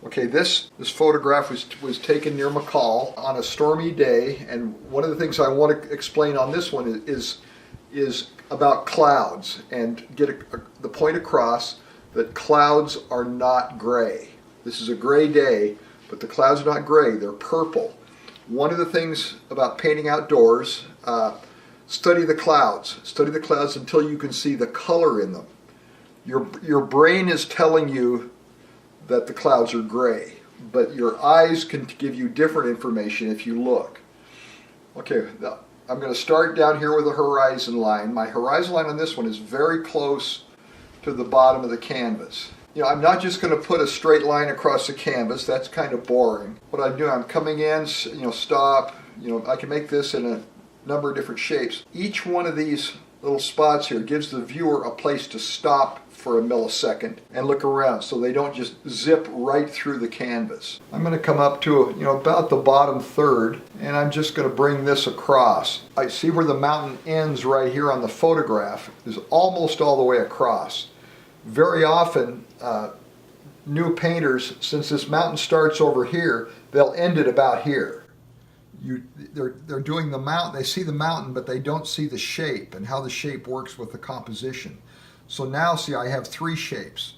Okay, this photograph was taken near McCall on a stormy day, and one of the things I want to explain on this one is about clouds and get the point across that clouds are not gray. This is a gray day, but the clouds are not gray, they're purple. One of the things about painting outdoors, study the clouds. Study the clouds until you can see the color in them. Your brain is telling you that the clouds are gray, but your eyes can give you different information if you look. Okay, now I'm going to start down here with a horizon line. My horizon line on this one is very close to the bottom of the canvas. You know, I'm not just going to put a straight line across the canvas. That's kind of boring. What I'm doing, I'm coming in, stop. I can make this in a number of different shapes. Each one of these little spots here gives the viewer a place to stop for a millisecond and look around so they don't just zip right through the canvas. I'm going to come up to about the bottom third, and I'm just going to bring this across. I see where the mountain ends right here on the photograph is almost all the way across. Very often new painters, since this mountain starts over here, they'll end it about here. They're doing the mountain, they see the mountain, but they don't see the shape and how the shape works with the composition. So now see, I have three shapes.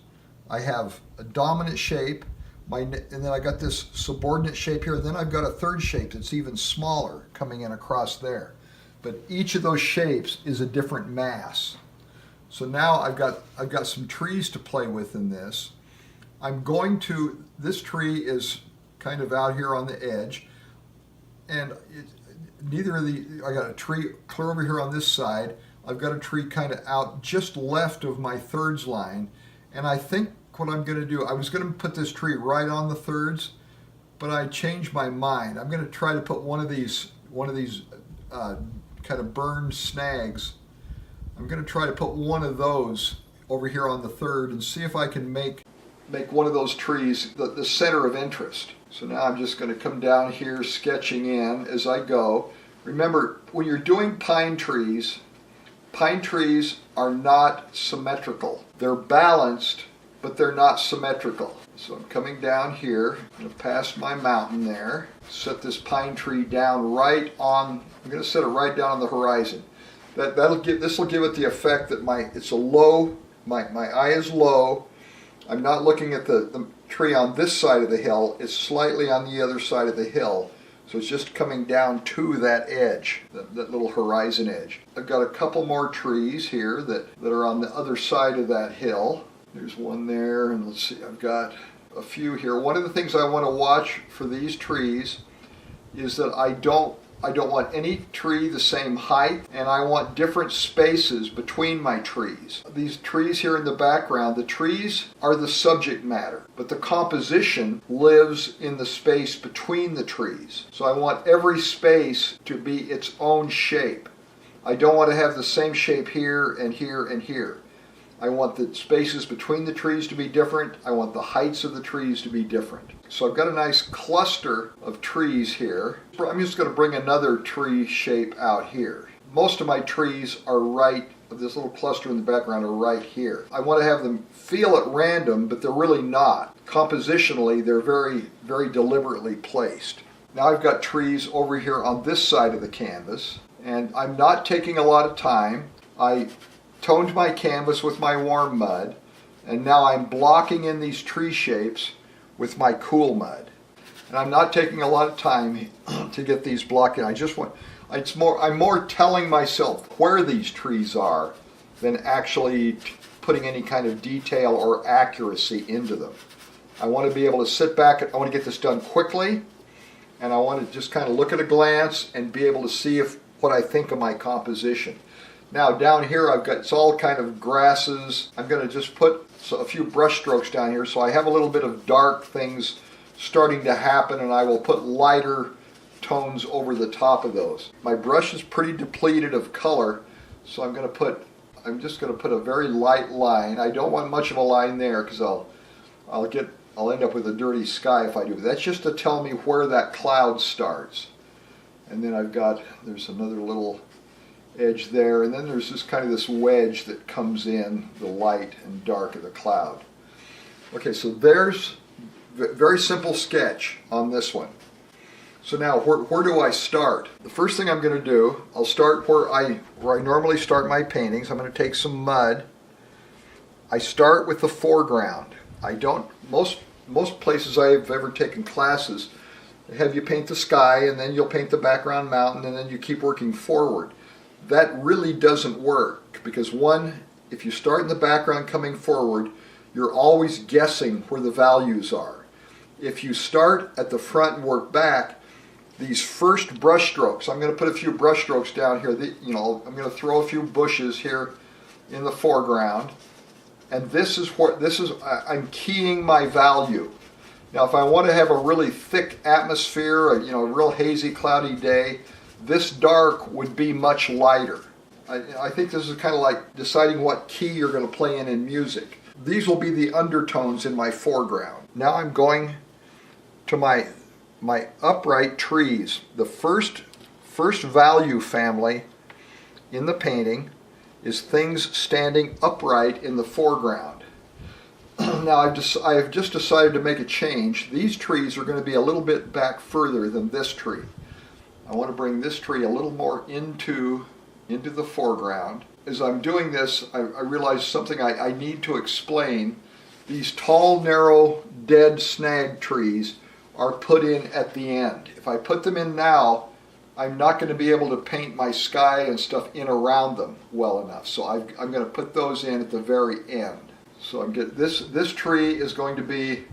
I have a dominant shape, and then I got this subordinate shape here, and then I've got a third shape that's even smaller coming in across there. But each of those shapes is a different mass. So now I've got some trees to play with in this. This tree is kind of out here on the edge, and I got a tree clear over here on this side. I've got a tree kind of out just left of my thirds line, and I think what I'm going to do, I was going to put this tree right on the thirds, but I changed my mind. I'm going to try to put one of these kind of burned snags. I'm going to try to put one of those over here on the third and see if I can make one of those trees the center of interest. So now I'm just going to come down here sketching in as I go. Remember, when you're doing pine trees are not symmetrical. They're balanced, but they're not symmetrical. So I'm coming down here, I'm going to pass my mountain there, set this pine tree down I'm going to set it right down on the horizon. This will give it the effect that my eye is low. I'm not looking at the tree on this side of the hill, it's slightly on the other side of the hill. So it's just coming down to that edge, that little horizon edge. I've got a couple more trees here that are on the other side of that hill. There's one there, and let's see, I've got a few here. One of the things I want to watch for these trees is that I don't want any tree the same height, and I want different spaces between my trees. These trees here in the background, the trees are the subject matter, but the composition lives in the space between the trees. So I want every space to be its own shape. I don't want to have the same shape here and here and here. I want the spaces between the trees to be different. I want the heights of the trees to be different. So I've got a nice cluster of trees here. I'm just going to bring another tree shape out here. Most of my trees are this little cluster in the background are right here. I want to have them feel at random, but they're really not. Compositionally, they're very, very deliberately placed. Now I've got trees over here on this side of the canvas, and I'm not taking a lot of time. I toned my canvas with my warm mud, and now I'm blocking in these tree shapes with my cool mud. And I'm not taking a lot of time to get these blocked in. I'm more telling myself where these trees are than actually putting any kind of detail or accuracy into them. I want to be able to sit back, I want to get this done quickly, and I want to just kind of look at a glance and be able to see what I think of my composition. Now down here it's all kind of grasses. I'm going to just put a few brush strokes down here so I have a little bit of dark things starting to happen, and I will put lighter tones over the top of those. My brush is pretty depleted of color, so I'm just going to put a very light line. I don't want much of a line there because I'll end up with a dirty sky if I do. That's just to tell me where that cloud starts. And then there's another little edge there, and then there's this wedge that comes in the light and dark of the cloud. Okay, so there's Very simple sketch on this one. So now, where do I start? The first thing I'm going to do, I'll start where I normally start my paintings. I'm going to take some mud. I start with the foreground. Most places I've ever taken classes, they have you paint the sky, and then you'll paint the background mountain, and then you keep working forward. That really doesn't work, because one, if you start in the background coming forward, you're always guessing where the values are. If you start at the front and work back, these first brush strokes, I'm going to put a few brush strokes down here. I'm going to throw a few bushes here in the foreground, and I'm keying my value. Now, if I want to have a really thick atmosphere, a real hazy, cloudy day, this dark would be much lighter. I think this is kind of like deciding what key you're going to play in music. These will be the undertones in my foreground. Now I'm going to my upright trees. The first value family in the painting is things standing upright in the foreground. Now I have just decided to make a change. These trees are going to be a little bit back further than this tree. I want to bring this tree a little more into the foreground. As I'm doing this, I realize something I need to explain. These tall, narrow, dead snag trees are put in at the end. If I put them in now, I'm not going to be able to paint my sky and stuff in around them well enough. So I'm going to put those in at the very end. So this tree is going to be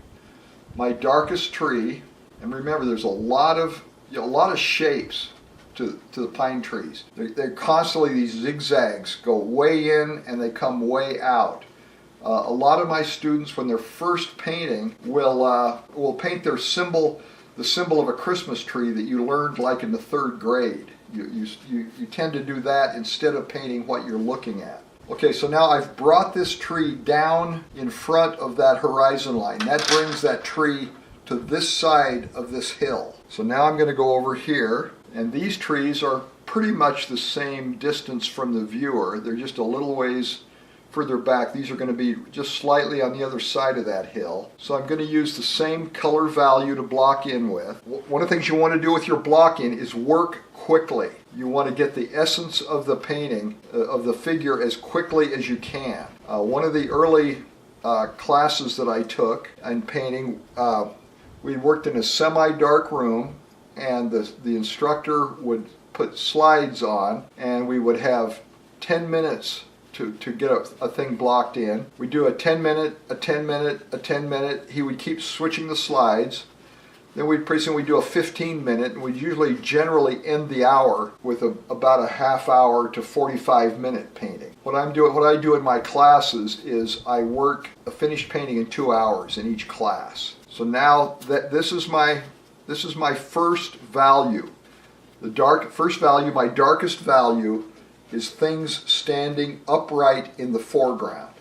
my darkest tree. And remember, there's a lot of shapes to the pine trees. They're constantly, these zigzags go way in and they come way out. A lot of my students, when they're first painting, will paint their symbol, the symbol of a Christmas tree that you learned like in the 3rd grade. You tend to do that instead of painting what you're looking at. Okay, so now I've brought this tree down in front of that horizon line. That brings that tree to this side of this hill. So now I'm going to go over here, and these trees are pretty much the same distance from the viewer. They're just a little ways further back. These are going to be just slightly on the other side of that hill. So I'm going to use the same color value to block in with. One of the things you want to do with your blocking is work quickly. You want to get the essence of the painting, of the figure, as quickly as you can. One of the early classes that I took in painting, we worked in a semi-dark room, and the instructor would put slides on, and we would have 10 minutes to get a thing blocked in. We do a 10 minute, a 10 minute, a 10 minute. He would keep switching the slides. Then pretty soon we'd do a 15 minute, and we'd generally end the hour with about a half hour to 45 minute painting. What I do in my classes is I work a finished painting in 2 hours in each class. So now this is my first value. My darkest value is things standing upright in the foreground.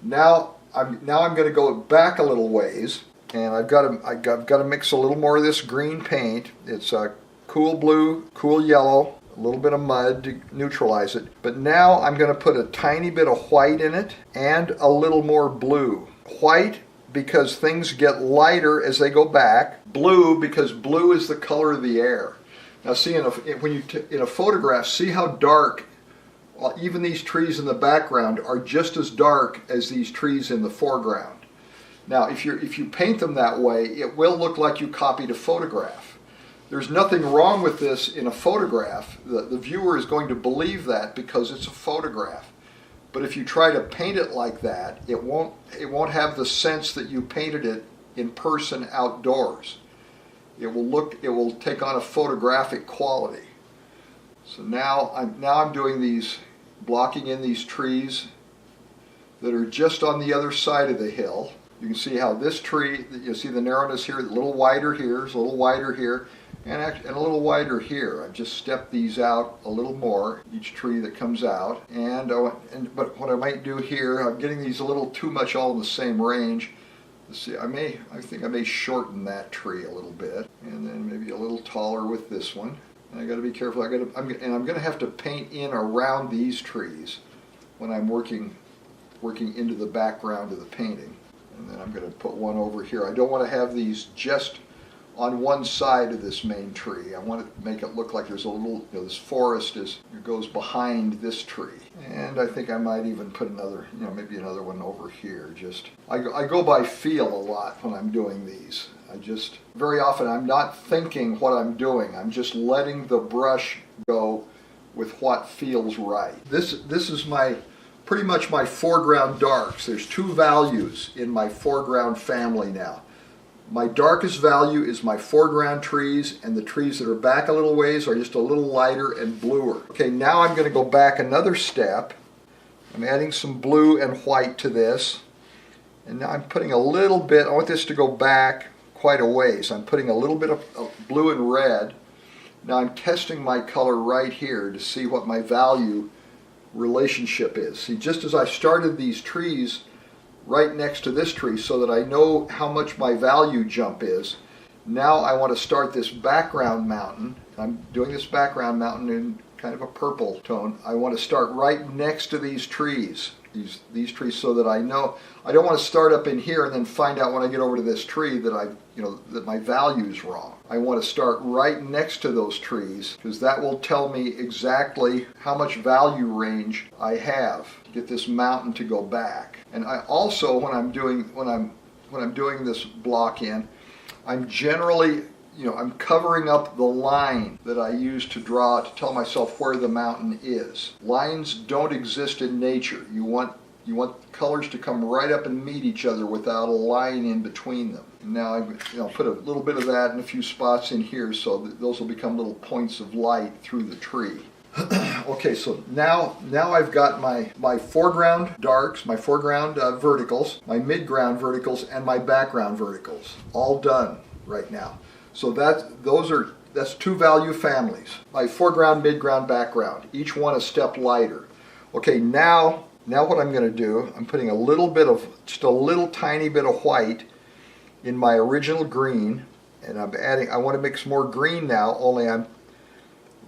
Now I'm going to go back a little ways, and I've got to mix a little more of this green paint. It's a cool blue, cool yellow, a little bit of mud to neutralize it. But now I'm going to put a tiny bit of white in it and a little more blue. White because things get lighter as they go back. Blue because blue is the color of the air. Now see, in a photograph, see how dark even these trees in the background are just as dark as these trees in the foreground. Now, if you paint them that way, it will look like you copied a photograph. There's nothing wrong with this in a photograph. The viewer is going to believe that because it's a photograph. But if you try to paint it like that, it won't have the sense that you painted it in person outdoors. It will take on a photographic quality. So now I'm doing these, blocking in these trees that are just on the other side of the hill. You can see how this tree, you see the narrowness here, a little wider here, a little wider here, and a little wider here. I've just stepped these out a little more, each tree that comes out. But what I might do here, I'm getting these a little too much all in the same range. Let's see, I think I may shorten that tree a little bit, and then maybe a little taller with this one. And I got to be careful. I'm going to have to paint in around these trees when I'm working into the background of the painting. And then I'm going to put one over here. I don't want to have these just on one side of this main tree. I want to make it look like there's a little, this forest goes behind this tree. And I think I might even put another, maybe another one over here. I go by feel a lot when I'm doing these. Very often I'm not thinking what I'm doing. I'm just letting the brush go with what feels right. This is pretty much my foreground darks. There's two values in my foreground family now. My darkest value is my foreground trees, and the trees that are back a little ways are just a little lighter and bluer. Okay, now I'm going to go back another step. I'm adding some blue and white to this, and now I'm putting a little bit, I want this to go back quite a ways. I'm putting a little bit of blue and red. Now I'm testing my color right here to see what my value relationship is. See, just as I started these trees right next to this tree so that I know how much my value jump is, now I want to start this background mountain. I'm doing this background mountain in kind of a purple tone. I want to start right next to these trees, these trees, so that I know. I don't want to start up in here and then find out when I get over to this tree that that my value is wrong. I want to start right next to those trees, because that will tell me exactly how much value range I have to get this mountain to go back. And I also, when I'm doing this block in, I'm generally, I'm covering up the line that I use to draw to tell myself where the mountain is. Lines don't exist in nature. You want colors to come right up and meet each other without a line in between them. And now I'll put a little bit of that in a few spots in here, so that those will become little points of light through the tree. Okay, so now I've got my foreground darks, my foreground verticals, my midground verticals, and my background verticals all done right now. So that's two value families. My foreground, midground, background, each one a step lighter. Okay, now what I'm going to do, I'm putting just a little tiny bit of white in my original green, and I want to mix more green now, only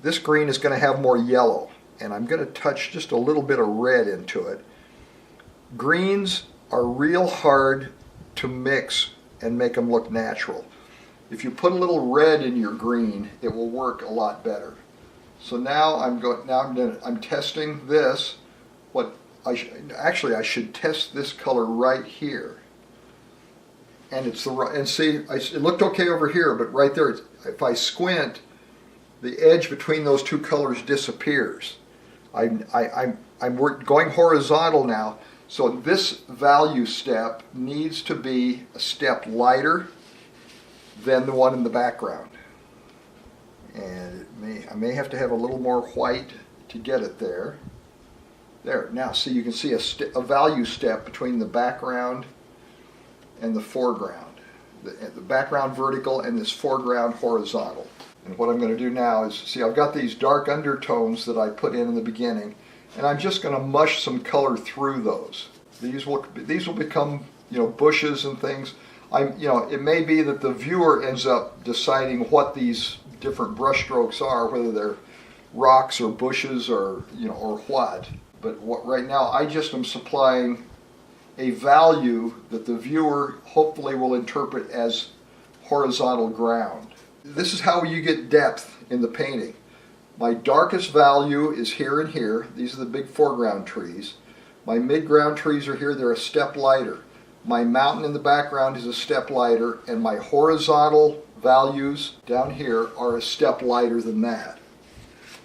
this green is going to have more yellow, and I'm going to touch just a little bit of red into it. Greens are real hard to mix and make them look natural. If you put a little red in your green, it will work a lot better. So now I'm testing this. I should test this color right here. And it looked okay over here, but right there, if I squint, the edge between those two colors disappears. I'm going horizontal now, so this value step needs to be a step lighter than the one in the background. And I may have to have a little more white to get it there. There, now see, you can see a value step between the background and the foreground. The background vertical and this foreground horizontal. And what I'm going to do now is, see, I've got these dark undertones that I put in the beginning, and I'm just going to mush some color through those. These will become, bushes and things. It may be that the viewer ends up deciding what these different brush strokes are, whether they're rocks or bushes or what. But right now I just am supplying a value that the viewer hopefully will interpret as horizontal ground. This is how you get depth in the painting. My darkest value is here and here. These are the big foreground trees. My midground trees are here. They're a step lighter. My mountain in the background is a step lighter, and my horizontal values down here are a step lighter than that.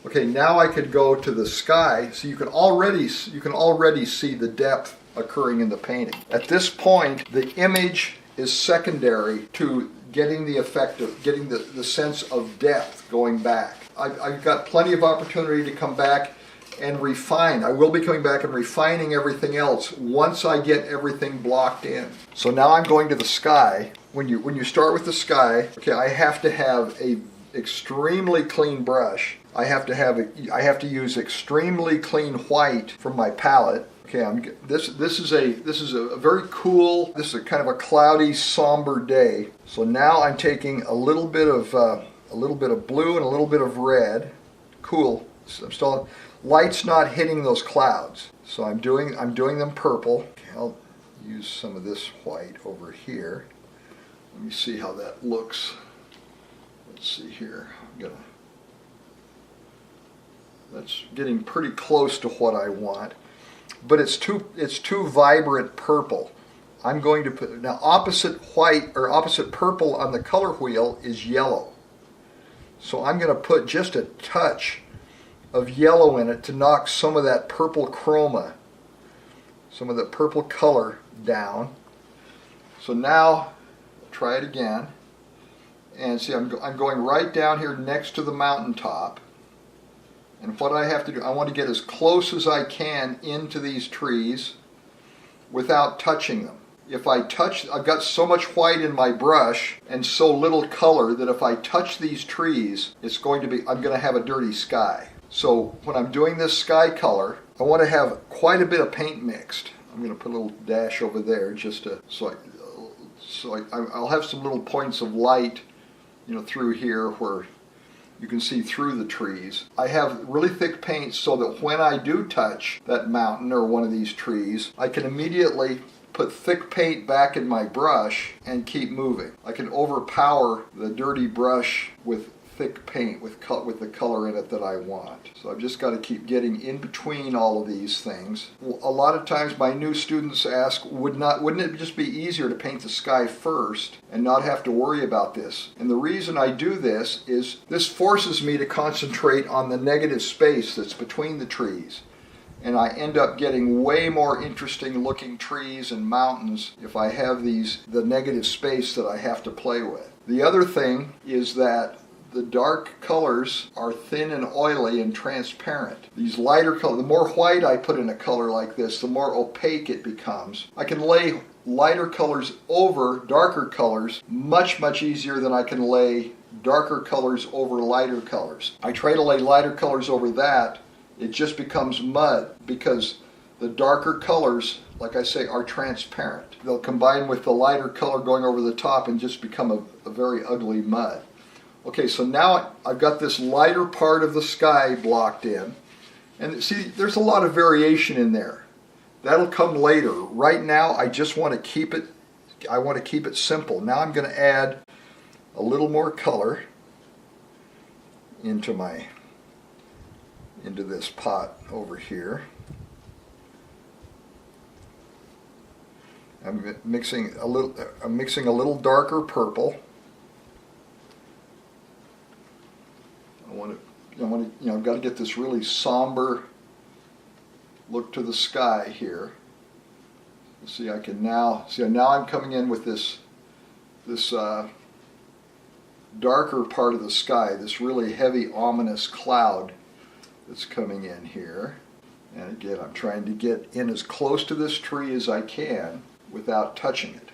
Okay, now I could go to the sky, so you can already see the depth occurring in the painting. At this point, the image is secondary to getting the effect of getting the sense of depth going back. I've got plenty of opportunity to come back and refine. I will be coming back and refining everything else once I get everything blocked in. So now I'm going to the sky. When you start with the sky, okay, I have to have a extremely clean brush. I have to use extremely clean white from my palette. Okay, this is a very cool. This is a kind of a cloudy, somber day. So now I'm taking a little bit of blue and a little bit of red. Cool. So I'm still light's not hitting those clouds. So I'm doing them purple. I'll use some of this white over here. Let me see how that looks. Let's see here. That's getting pretty close to what I want, but it's too vibrant purple. I'm going to put, now opposite white or opposite purple on the color wheel is yellow. So I'm going to put just a touch of yellow in it to knock some of that purple chroma, some of the purple color down. So now, try it again. And see, I'm going right down here next to the mountaintop. And what I have to do, I want to get as close as I can into these trees without touching them. If I touch, I've got so much white in my brush and so little color that if I touch these trees, it's going to be, I'm going to have a dirty sky. So when I'm doing this sky color, I want to have quite a bit of paint mixed. I'm going to put a little dash over there just to, I'll have some little points of light, through here where you can see through the trees. I have really thick paint so that when I do touch that mountain or one of these trees, I can immediately put thick paint back in my brush and keep moving. I can overpower the dirty brush with thick paint with the color in it that I want. So I've just got to keep getting in between all of these things. A lot of times my new students ask, wouldn't it just be easier to paint the sky first and not have to worry about this? And the reason I do this is this forces me to concentrate on the negative space that's between the trees. And I end up getting way more interesting looking trees and mountains if I have the negative space that I have to play with. The other thing is that the dark colors are thin and oily and transparent. These lighter colors, the more white I put in a color like this, the more opaque it becomes. I can lay lighter colors over darker colors much, much easier than I can lay darker colors over lighter colors. I try to lay lighter colors over that, it just becomes mud because the darker colors, like I say, are transparent. They'll combine with the lighter color going over the top and just become a very ugly mud. Okay, so now I've got this lighter part of the sky blocked in. And see, there's a lot of variation in there. That'll come later. Right now, I just want to keep it simple. Now I'm going to add a little more color into this pot over here. I'm mixing a little darker purple. I've got to get this really somber look to the sky here. See, now I'm coming in with this darker part of the sky, this really heavy, ominous cloud that's coming in here. And again, I'm trying to get in as close to this tree as I can without touching it.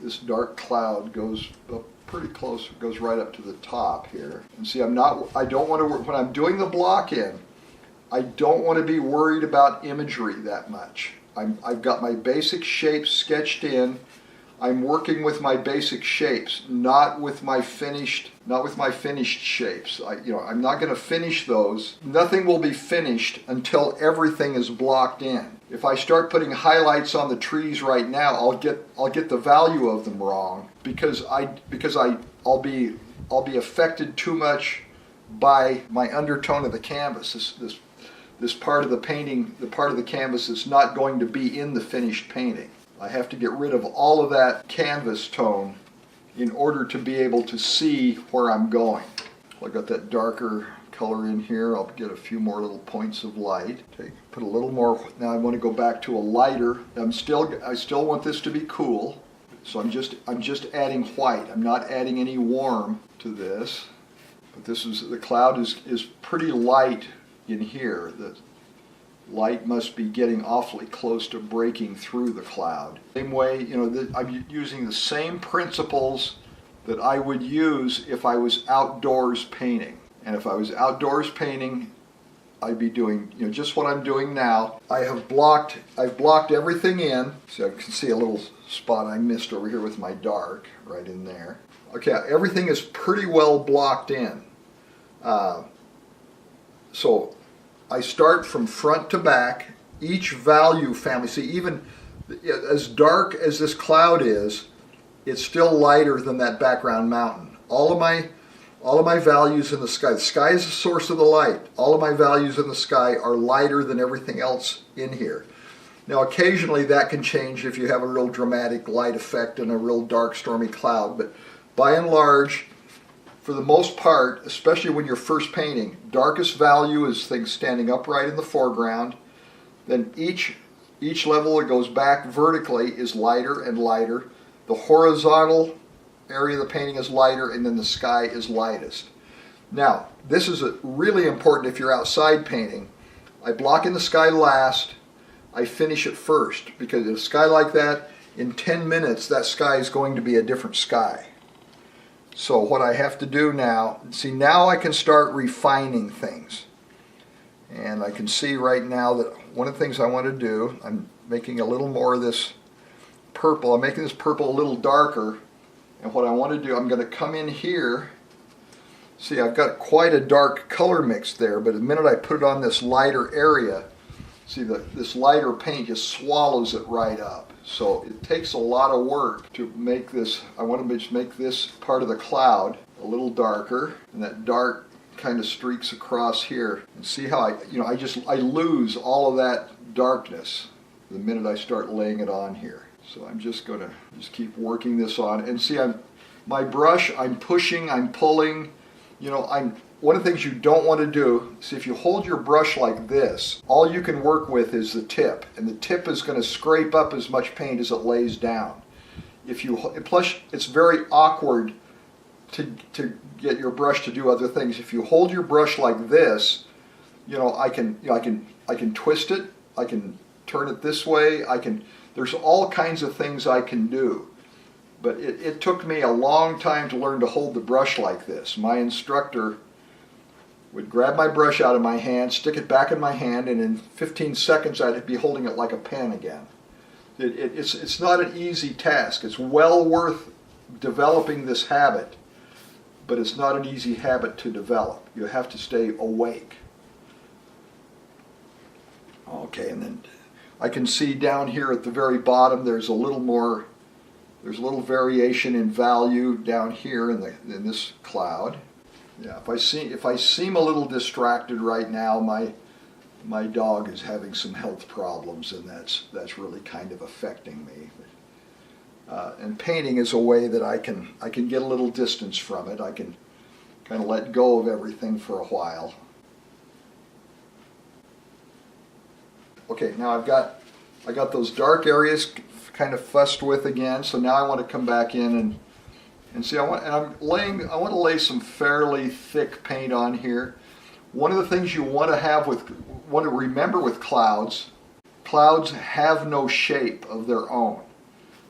This dark cloud goes up pretty close, it goes right up to the top here. And see, I don't want to, when I'm doing the block in, I don't want to be worried about imagery that much. I've got my basic shapes sketched in. I'm working with my basic shapes, not with my finished shapes. I'm not going to finish those. Nothing will be finished until everything is blocked in. If I start putting highlights on the trees right now, I'll get the value of them wrong because I'll be affected too much by my undertone of the canvas. This part of the painting, the part of the canvas is not going to be in the finished painting. I have to get rid of all of that canvas tone in order to be able to see where I'm going. I've got that darker color in here. I'll get a few more little points of light. Put a little more. Now I want to go back to a lighter. I still want this to be cool, so I'm just adding white. I'm not adding any warm to this. But the cloud is pretty light in here. The light must be getting awfully close to breaking through the cloud. Same way, I'm using the same principles that I would use if I was outdoors painting. And if I was outdoors painting, I'd be doing just what I'm doing now. I've blocked everything in. So you can see a little spot I missed over here with my dark right in there. Okay, everything is pretty well blocked in. So I start from front to back. Each value family, see, even As dark as this cloud is, it's still lighter than that background mountain. All of my values in the sky is the source of the light. All of my values in the sky are lighter than everything else in here. Now occasionally that can change if you have a real dramatic light effect and a real dark stormy cloud, but by and large, for the most part, especially when you're first painting, darkest value is things standing upright in the foreground. Then each level that goes back vertically is lighter and lighter. The horizontal area of the painting is lighter, and then the sky is lightest. Now, this is really important if you're outside painting. I block in the sky last, I finish it first, because in a sky like that, in 10 minutes, that sky is going to be a different sky. So what I have to do now, see, now I can start refining things. And I can see right now that one of the things I want to do, I'm making a little more of this purple. I'm making this purple a little darker. And what I want to do, I'm going to come in here. See, I've got quite a dark color mix there, but the minute I put it on this lighter area, see, this lighter paint just swallows it right up. So it takes a lot of work to make this. I want to just make this part of the cloud a little darker, and that dark kind of streaks across here. And see how I lose all of that darkness the minute I start laying it on here. So I'm just going to keep working this on. And see, my brush, I'm pushing, I'm pulling. One of the things you don't want to do, see, if you hold your brush like this, all you can work with is the tip, and the tip is going to scrape up as much paint as it lays down. Plus, it's very awkward to get your brush to do other things. If you hold your brush like this, I can twist it, I can turn it this way, there's all kinds of things I can do. But it took me a long time to learn to hold the brush like this. My instructor would grab my brush out of my hand, stick it back in my hand, and in 15 seconds I'd be holding it like a pen again. It's not an easy task. It's well worth developing this habit, but it's not an easy habit to develop. You have to stay awake. Okay, and then I can see down here at the very bottom there's a little variation in value down here in this cloud. Yeah, if I seem a little distracted right now, my dog is having some health problems, and that's really kind of affecting me. And painting is a way that I can get a little distance from it. I can kind of let go of everything for a while. Okay, now I got those dark areas kind of fussed with again. So now I want to come back in and see. I want to lay some fairly thick paint on here. One of the things you want to remember with clouds have no shape of their own.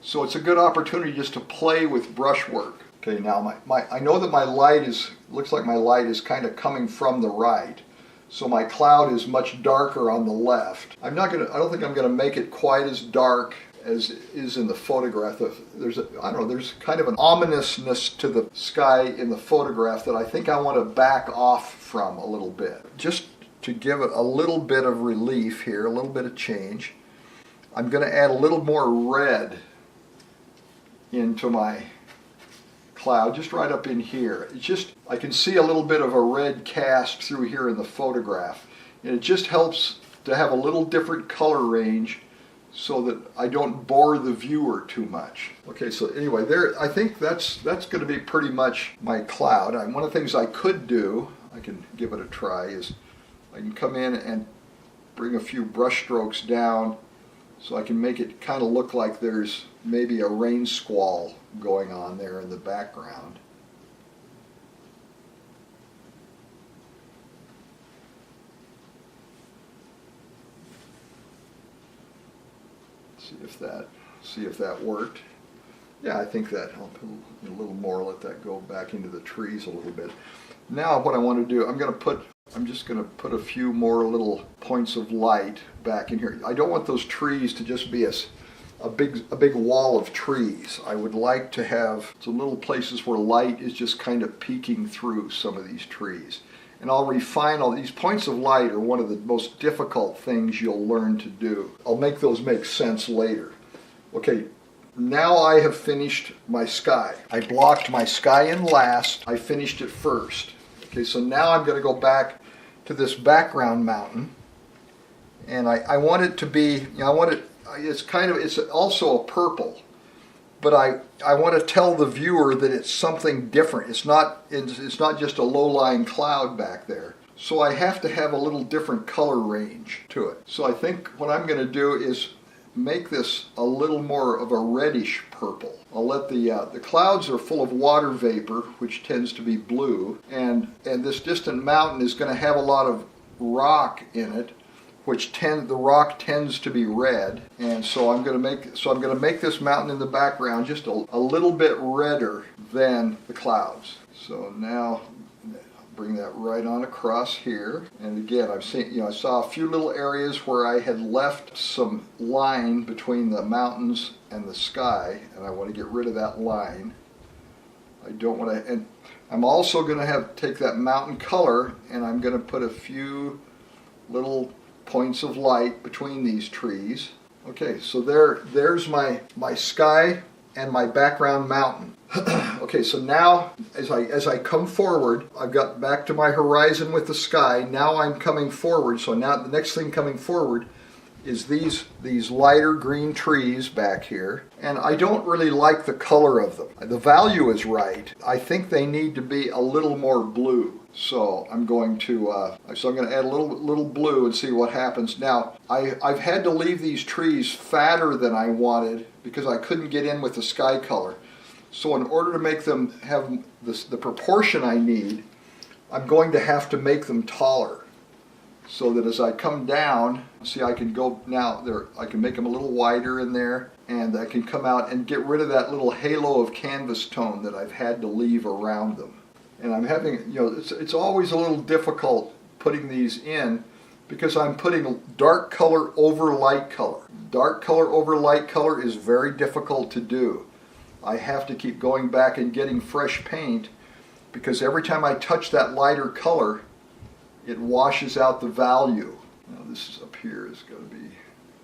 So it's a good opportunity just to play with brushwork. Okay, now I know that looks like my light is kind of coming from the right. So my cloud is much darker on the left. I don't think I'm going to make it quite as dark as is in the photograph. There's kind of an ominousness to the sky in the photograph that I think I want to back off from a little bit. Just to give it a little bit of relief here, a little bit of change, I'm going to add a little more red into my cloud, just right up in here. I can see a little bit of a red cast through here in the photograph, and it just helps to have a little different color range so that I don't bore the viewer too much. Okay, so anyway, I think that's going to be pretty much my cloud. One of the things I could do, I can give it a try, is I can come in and bring a few brush strokes down so I can make it kind of look like there's maybe a rain squall going on there in the background. See if that worked. Yeah, I think that. I'll put a little more, let that go back into the trees a little bit. Now what I want to do, I'm just going to put a few more little points of light back in here. I don't want those trees to just be a big wall of trees. I would like to have some little places where light is just kind of peeking through some of these trees. And I'll refine all these points of light are one of the most difficult things you'll learn to do. I'll make those make sense later. Okay, now I have finished my sky. I blocked my sky in last. I finished it first. Okay, so now I'm going to go back to this background mountain, and I want it to be, I want it, it's also a purple, but I want to tell the viewer that it's something different. It's not just a low-lying cloud back there. So I have to have a little different color range to it. So I think what I'm going to do is make this a little more of a reddish purple. I'll let the clouds are full of water vapor, which tends to be blue, and this distant mountain is going to have a lot of rock in it, the rock tends to be red, and so I'm going to make this mountain in the background just a little bit redder than the clouds. So now bring that right on across here, and again I saw a few little areas where I had left some line between the mountains and the sky, and I want to get rid of that line. I don't want to, and I'm also going to take that mountain color, and I'm going to put a few little points of light between these trees. Okay, so there's my sky and my background mountain. Okay, so now as I come forward, I've got back to my horizon with the sky. Now I'm coming forward, so now the next thing coming forward is these lighter green trees back here, and I don't really like the color of them. The value is right. I think they need to be a little more blue. So I'm going to add a little blue and see what happens. Now I've had to leave these trees fatter than I wanted because I couldn't get in with the sky color. So in order to make them have the proportion I need, I'm going to have to make them taller, so that as I come down, see, I can go now there. I can make them a little wider in there, and I can come out and get rid of that little halo of canvas tone that I've had to leave around them. And I'm having, it's always a little difficult putting these in because I'm putting dark color over light color. Dark color over light color is very difficult to do. I have to keep going back and getting fresh paint because every time I touch that lighter color, it washes out the value. Now this is up here is going to be,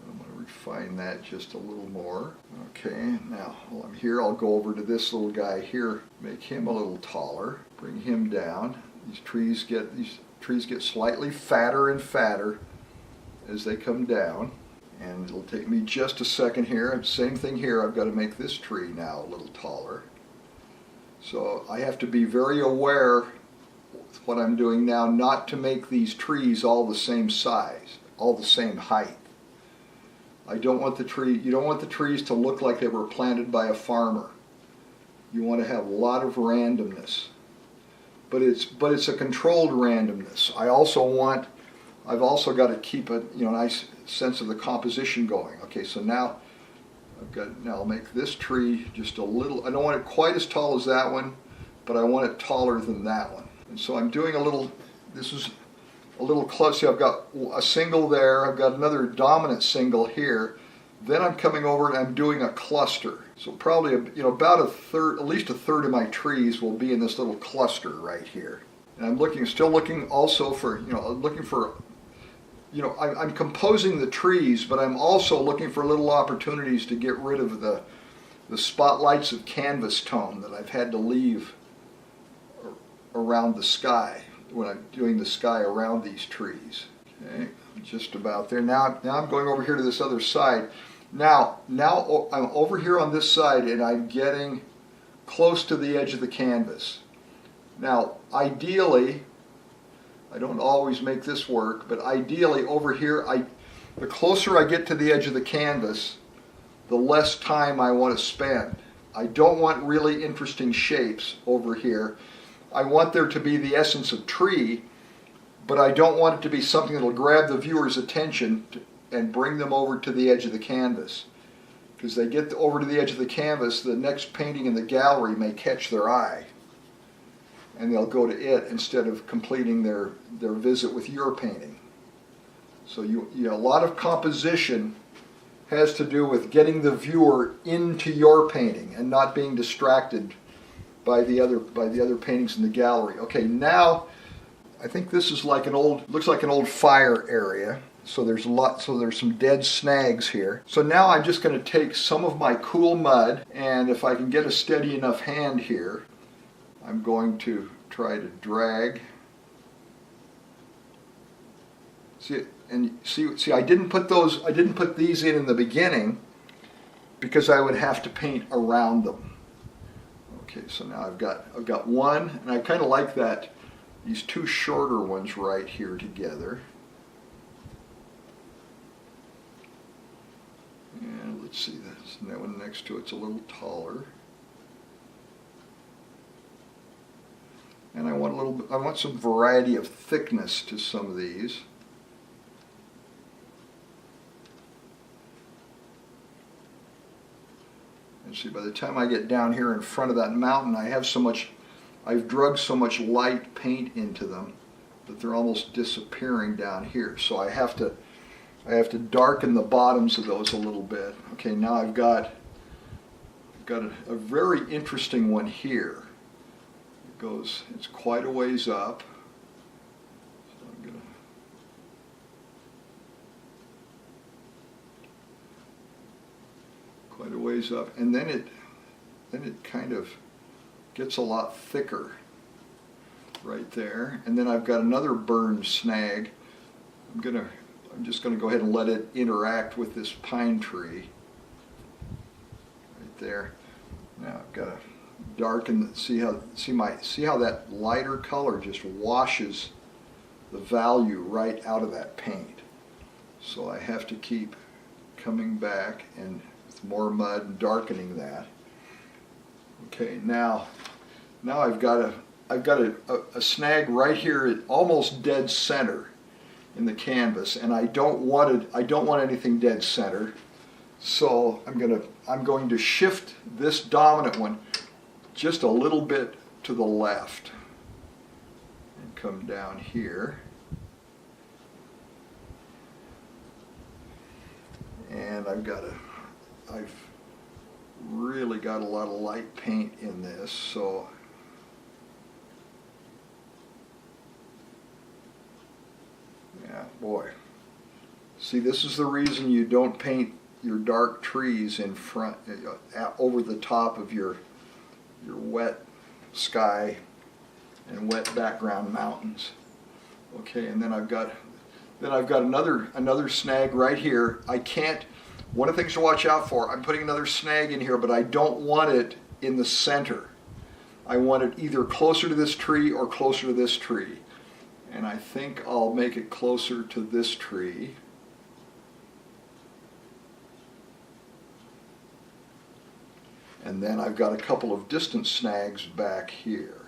I'm going to refine that just a little more. Okay, now while I'm here, I'll go over to this little guy here, make him a little taller, bring him down. These trees get slightly fatter and fatter as they come down. And it'll take me just a second here. Same thing here, I've got to make this tree now a little taller. So I have to be very aware with what I'm doing now not to make these trees all the same size, all the same height. You don't want the trees to look like they were planted by a farmer. You want to have a lot of randomness. But it's a controlled randomness. I've also got to keep a nice sense of the composition going. Okay, so now I'll make this tree just a little, I don't want it quite as tall as that one, but I want it taller than that one. And so I'm doing this is a little close. See, I've got a single there, I've got another dominant single here, then I'm coming over and I'm doing a cluster. So probably about at least a third of my trees will be in this little cluster right here. And I'm still looking also for, I'm composing the trees, but I'm also looking for little opportunities to get rid of the spotlights of canvas tone that I've had to leave around the sky when I'm doing the sky around these trees. Okay, just about there. Now I'm going over here to this other side. Now I'm over here on this side and I'm getting close to the edge of the canvas. Now ideally, I don't always make this work, but ideally over here, the closer I get to the edge of the canvas, the less time I want to spend. I don't want really interesting shapes over here. I want there to be the essence of tree, but I don't want it to be something that will grab the viewer's attention and bring them over to the edge of the canvas. Because they get over to the edge of the canvas, the next painting in the gallery may catch their eye, and they'll go to it instead of completing their visit with your painting. So a lot of composition has to do with getting the viewer into your painting and not being distracted by the other paintings in the gallery. Okay, now I think this is looks like an old fire area. So there's some dead snags here. So now I'm just going to take some of my cool mud, and if I can get a steady enough hand here, I'm going to try to drag. See, I didn't put these in the beginning because I would have to paint around them. Okay, so now I've got one, and I kind of like these two shorter ones right here together. And let's see, that one next to it's a little taller. And I want some variety of thickness to some of these. And see, by the time I get down here in front of that mountain, I've drugged so much light paint into them that they're almost disappearing down here. So I have to darken the bottoms of those a little bit. Okay, now I've got a very interesting one here. It's quite a ways up. So I'm gonna quite a ways up, and then it kind of gets a lot thicker right there. And then I've got another burned snag. I'm just going to go ahead and let it interact with this pine tree right there. Now I've got to darken. See how that lighter color just washes the value right out of that paint. So I have to keep coming back and with more mud and darkening that. Okay, now I've got a snag right here at almost dead center in the canvas, and I don't want anything dead center. So I'm going to shift this dominant one just a little bit to the left and come down here. And I've really got a lot of light paint in this, so yeah, boy. See, this is the reason you don't paint your dark trees in front, over the top of your wet sky and wet background mountains. Okay, and then I've got another snag right here. One of the things to watch out for, I'm putting another snag in here, but I don't want it in the center. I want it either closer to this tree or closer to this tree. And I think I'll make it closer to this tree. And then I've got a couple of distant snags back here.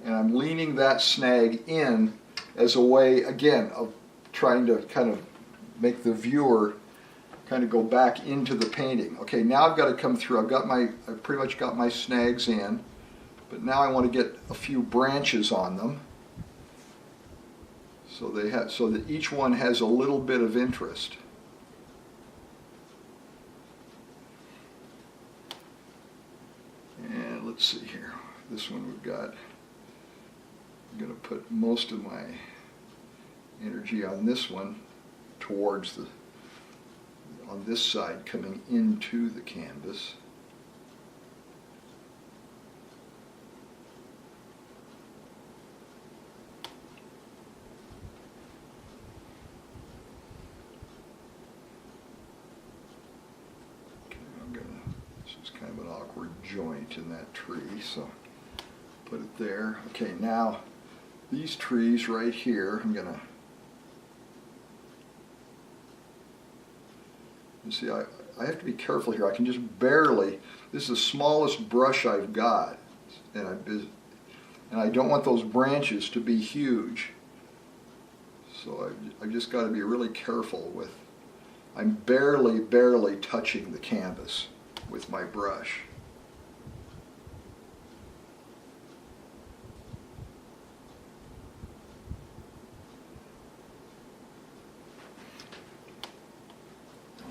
And I'm leaning that snag in as a way, again, of trying to kind of make the viewer kind of go back into the painting. Okay, now I've got to come through. I've pretty much got my snags in, but now I want to get a few branches on them, so that each one has a little bit of interest. And let's see here. This one I'm going to put most of my energy on this one towards on this side coming into the canvas. Okay, this is kind of an awkward joint in that tree, so put it there. Okay, now these trees right here, you see, I have to be careful here. I can just barely, this is the smallest brush I've got, and I don't want those branches to be huge. So I've just got to be really careful with, I'm barely touching the canvas with my brush.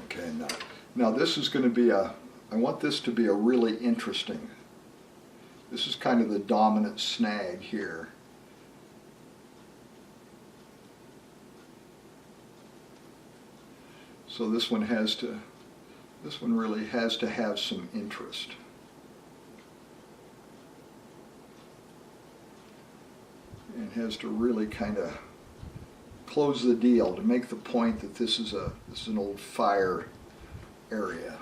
Okay, now this is going to be I want this to be a really interesting, this is kind of the dominant snag here. So this one really has to have some interest. And has to really kind of close the deal to make the point that this is an old fire area.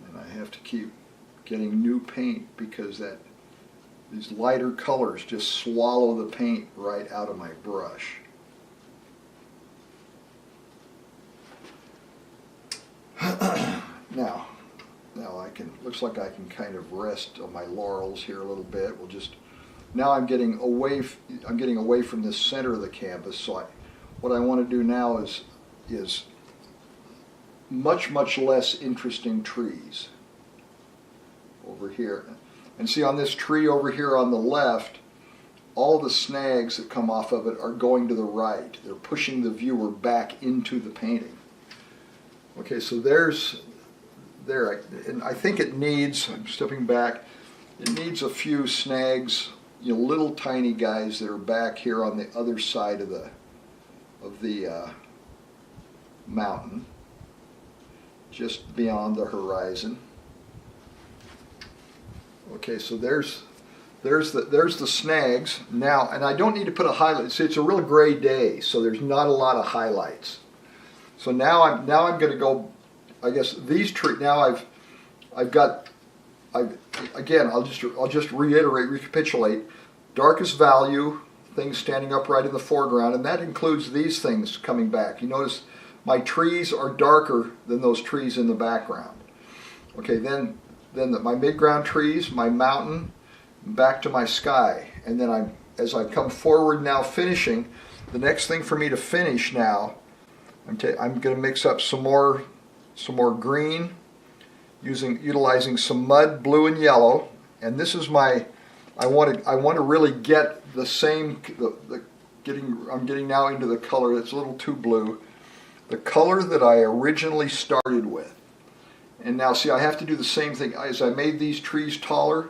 And I have to keep getting new paint because these lighter colors just swallow the paint right out of my brush. Now looks like I can kind of rest on my laurels here a little bit. Now I'm getting away from the center of the canvas. So what I want to do now is much less interesting trees over here. And see, on this tree over here on the left, all the snags that come off of it are going to the right. They're pushing the viewer back into the painting. Okay, so there, and I think it needs, I'm stepping back, it needs a few snags, little tiny guys that are back here on the other side of the mountain, just beyond the horizon. Okay, so there's the snags now, and I don't need to put a highlight. See, it's a real gray day, so there's not a lot of highlights. So now I'm going to go. I guess these trees. Now again, I'll just recapitulate. Darkest value, things standing upright in the foreground, and that includes these things coming back. You notice my trees are darker than those trees in the background. Okay, then my midground trees, my mountain, back to my sky, and then as I come forward now finishing, the next thing for me to finish now, I'm going to mix up some more green, utilizing some mud, blue and yellow, and this is I want to really get the same I'm getting now into the color that's a little too blue, the color that I originally started with. And now see, I have to do the same thing. As I made these trees taller,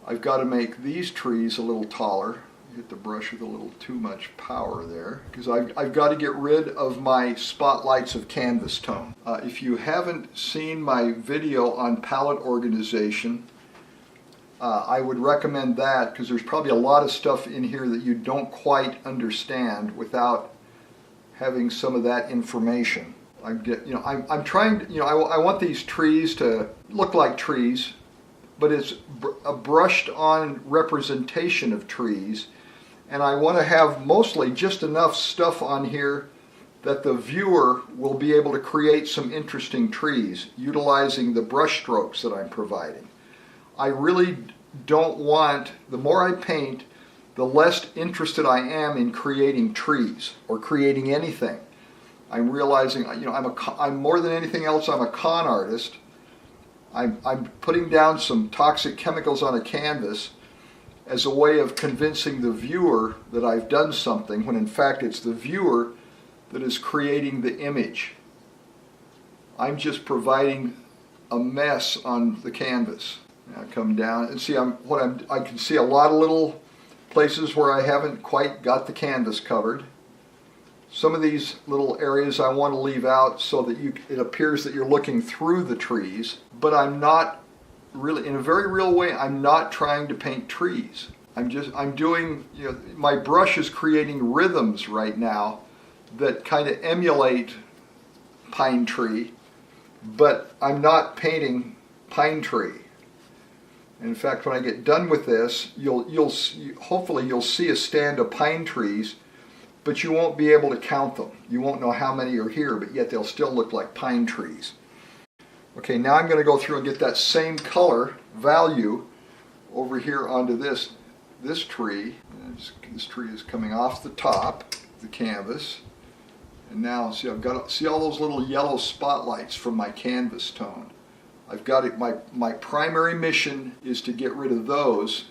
I've got to make these trees a little taller. Hit the brush with a little too much power there, because I've got to get rid of my spotlights of canvas tone. If you haven't seen my video on palette organization, I would recommend that, because there's probably a lot of stuff in here that you don't quite understand without having some of that information. I'm trying to, I want these trees to look like trees, but it's a brushed on representation of trees. And I want to have mostly just enough stuff on here that the viewer will be able to create some interesting trees utilizing the brush strokes that I'm providing. I really don't want, the more I paint, the less interested I am in creating trees or creating anything. I'm realizing, I'm more than anything else, I'm a con artist. I'm putting down some toxic chemicals on a canvas as a way of convincing the viewer that I've done something, when in fact it's the viewer that is creating the image. I'm just providing a mess on the canvas. Now I come down and see I can see a lot of little places where I haven't quite got the canvas covered. Some of these little areas I want to leave out so that it appears that you're looking through the trees, but I'm not really, in a very real way, I'm not trying to paint trees. I'm doing, my brush is creating rhythms right now that kind of emulate pine tree, but I'm not painting pine tree. And in fact, when I get done with this, hopefully you'll see a stand of pine trees, but you won't be able to count them. You won't know how many are here, but yet they'll still look like pine trees. Okay, now I'm going to go through and get that same color value over here onto this tree. This tree is coming off the top of the canvas. And now, see, see all those little yellow spotlights from my canvas tone. I've got it, my primary mission is to get rid of those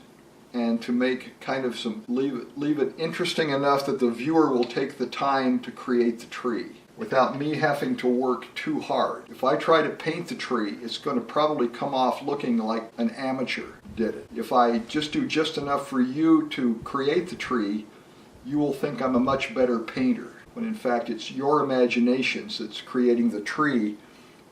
and to make kind of leave it interesting enough that the viewer will take the time to create the tree. without me having to work too hard. If I try to paint the tree, it's going to probably come off looking like an amateur did it. If I just do just enough for you to create the tree, you will think I'm a much better painter, when in fact it's your imaginations that's creating the tree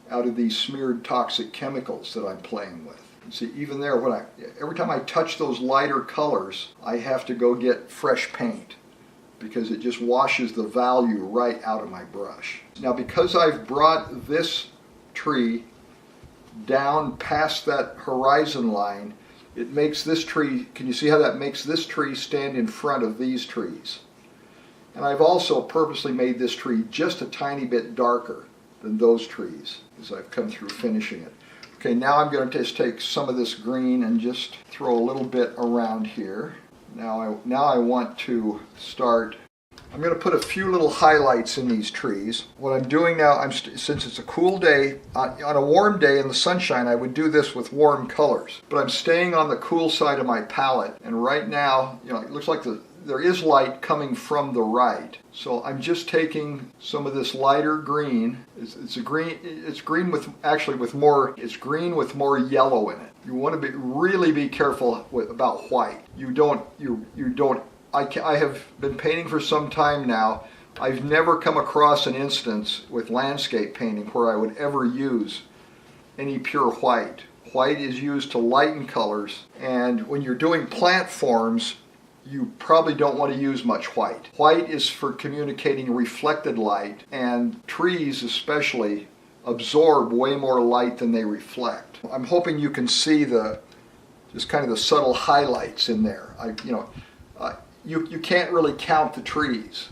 out of these smeared toxic chemicals that I'm playing with. You see, even there, every time I touch those lighter colors, I have to go get fresh paint, because it just washes the value right out of my brush. Now, because I've brought this tree down past that horizon line, it makes this tree, can you see how that makes this tree stand in front of these trees? And I've also purposely made this tree just a tiny bit darker than those trees as I've come through finishing it. Okay, now I'm going to just take some of this green and just throw a little bit around here. Now I want to start, I'm going to put a few little highlights in these trees. What I'm doing now, since it's a cool day, on a warm day in the sunshine, I would do this with warm colors. But I'm staying on the cool side of my palette, and right now, it looks like there is light coming from the right. So I'm just taking some of this lighter green. It's green with more yellow in it. You want to really be careful about white. I have been painting for some time now. I've never come across an instance with landscape painting where I would ever use any pure white. White is used to lighten colors, and when you're doing plant forms, you probably don't want to use much white. White is for communicating reflected light, and trees especially absorb way more light than they reflect. I'm hoping you can see just kind of the subtle highlights in there. You can't really count the trees,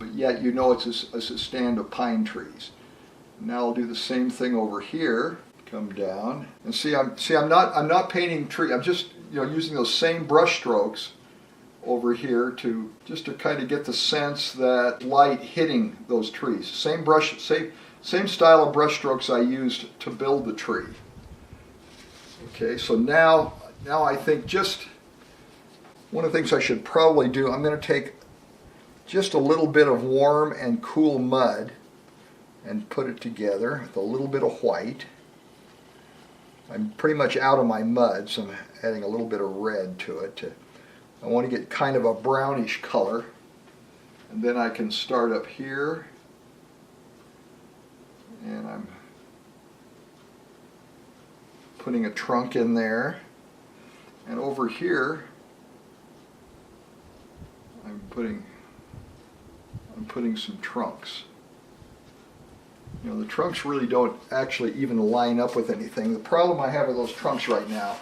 but yet you know it's a stand of pine trees. Now I'll do the same thing over here. Come down and see. I'm not painting tree. I'm just using those same brush strokes over here to kind of get the sense that light hitting those trees. Same style of brush strokes I used to build the tree. Okay, so now I think just one of the things I should probably do, I'm going to take just a little bit of warm and cool mud and put it together with a little bit of white. I'm pretty much out of my mud, so I'm adding a little bit of red to it. I want to get kind of a brownish color, and then I can start up here, and I'm putting a trunk in there, and over here I'm putting some trunks. The trunks really don't actually even line up with anything. The problem I have with those trunks right now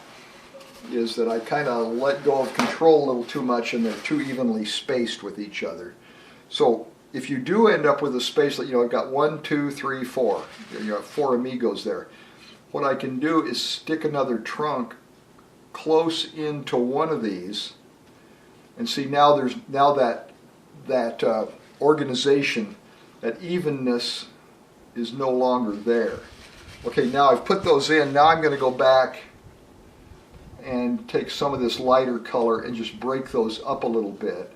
is that I kind of let go of control a little too much, and they're too evenly spaced with each other. So if you do end up with a space that, I've got 1, 2, 3, 4. You have 4 amigos there. What I can do is stick another trunk close into one of these, and see now that organization, that evenness is no longer there. Okay, now I've put those in. Now I'm going to go back and take some of this lighter color and just break those up a little bit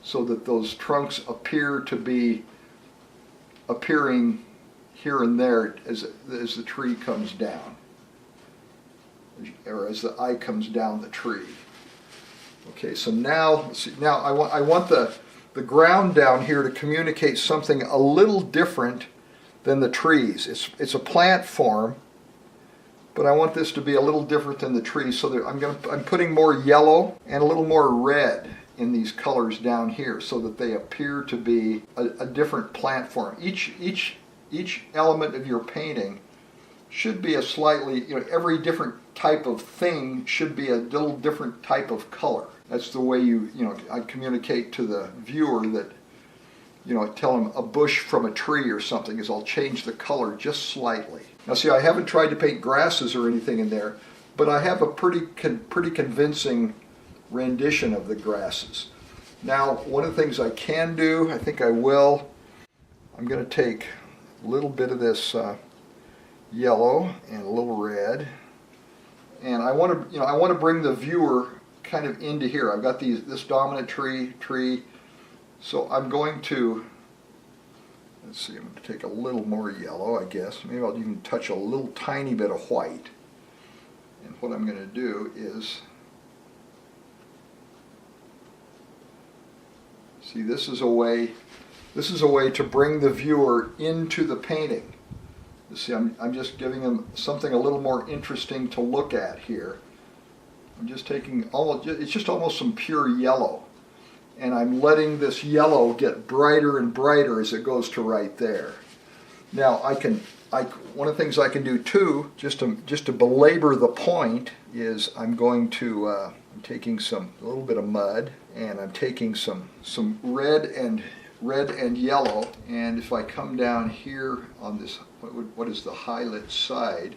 so that those trunks appear to be appearing here and there as the tree comes down, or as the eye comes down the tree. Okay, so now I want the ground down here to communicate something a little different than the trees. It's a plant form, but I want this to be a little different than the trees, so that I'm putting more yellow and a little more red in these colors down here, so that they appear to be a different plant form. Each element of your painting should be a slightly, every different type of thing should be a little different type of color. That's the way I communicate to the viewer that, tell them a bush from a tree or something, is I'll change the color just slightly. Now see, I haven't tried to paint grasses or anything in there, but I have a pretty convincing rendition of the grasses. Now, one of the things I can do, I think I will, I'm going to take a little bit of this yellow and a little red, and I want to bring the viewer kind of into here. I've got this dominant tree, so I'm going to Let's see, I'm going to take a little more yellow, I guess. Maybe I'll even touch a little tiny bit of white. And what I'm going to do is, see, this is a way to bring the viewer into the painting. You see, I'm just giving them something a little more interesting to look at here. I'm just taking it's just almost some pure yellow. And I'm letting this yellow get brighter and brighter as it goes to right there. Now one of the things I can do too, just to belabor the point, is I'm taking a little bit of mud, and I'm taking some red and yellow, and if I come down here on this, what is the highlight side,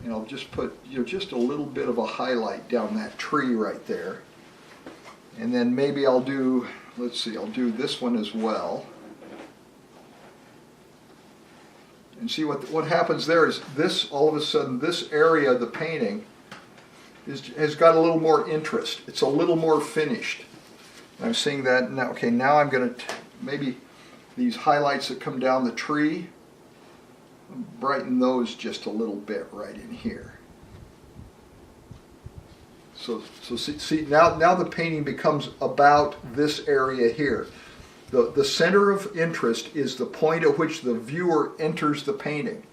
and I'll just put just a little bit of a highlight down that tree right there. And then maybe I'll do, let's see, I'll do this one as well. And see what happens there is this, all of a sudden, this area of the painting has got a little more interest. It's a little more finished. I'm seeing that now. Okay, now I'm going to maybe these highlights that come down the tree, brighten those just a little bit right in here. So see now the painting becomes about this area here. The center of interest is the point at which the viewer enters the painting.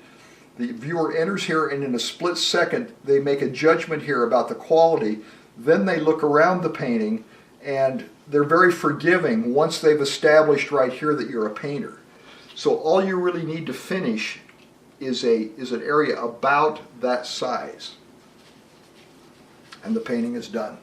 The viewer enters here, and in a split second they make a judgment here about the quality. Then they look around the painting, and they're very forgiving once they've established right here that you're a painter. So all you really need to finish is an area about that size, and the painting is done.